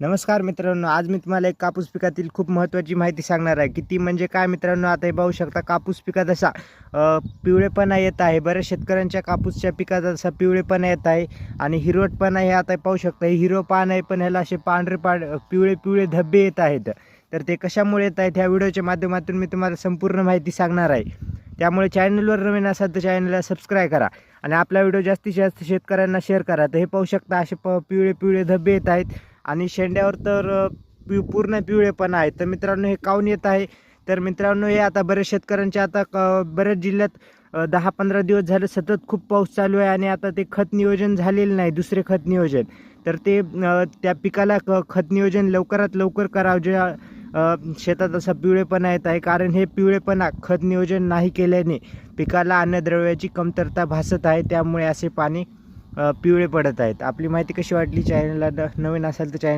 नमस्कार मित्रांनो, आज मी तुम्हाला एक कापूस पिकातील खूप महत्त्वाची माहिती सांगणार आहे की ती म्हणजे काय मित्रांनो. आता हे पाहू शकता, कापूस पिकात असा पिवळेपणा येत आहे. बऱ्याच शेतकऱ्यांच्या कापूसच्या पिकात असा पिवळेपणा येत आहे आणि हिरवटपणा हे आता पाहू शकता. हे हिरवं पान आहे, पण ह्याला असे पांढरे पिवळे पिवळे धब्बे येत आहेत. तर ते कशामुळे येत आहेत, ह्या व्हिडिओच्या माध्यमातून मी तुम्हाला संपूर्ण माहिती सांगणार आहे. त्यामुळे चॅनलवर नवीन असाल तर चॅनलला सबस्क्राईब करा आणि आपला व्हिडिओ जास्तीत जास्त शेतकऱ्यांना शेअर करा. तर हे पाहू शकता, असे पिवळे पिवळे धब्बे येत आहेत आणि शेंड्यावर तर पूर्ण पिवळेपणा आहे. तर मित्रांनो, हे काऊन येत आहे? तर मित्रांनो, हे आता बऱ्याच शेतकऱ्यांच्या बऱ्याच जिल्ह्यात 10-15 दिवस झाले सतत खूप पाऊस चालू आहे आणि आता ते खत नियोजन झालेलं नाही, दुसरे खत नियोजन. तर ते त्या पिकाला खत नियोजन लवकरात लवकर करावं. जे शेतात असा पिवळेपणा येत आहे, कारण हे पिवळेपणा खत नियोजन नाही केल्याने पिकाला अन्नद्रव्याची कमतरता भासत आहे. त्यामुळे असे पाणी पिवळे पडत आहेत. आपली माहिती कशी वाटली? चॅनलला नवीन असाल तर चॅनल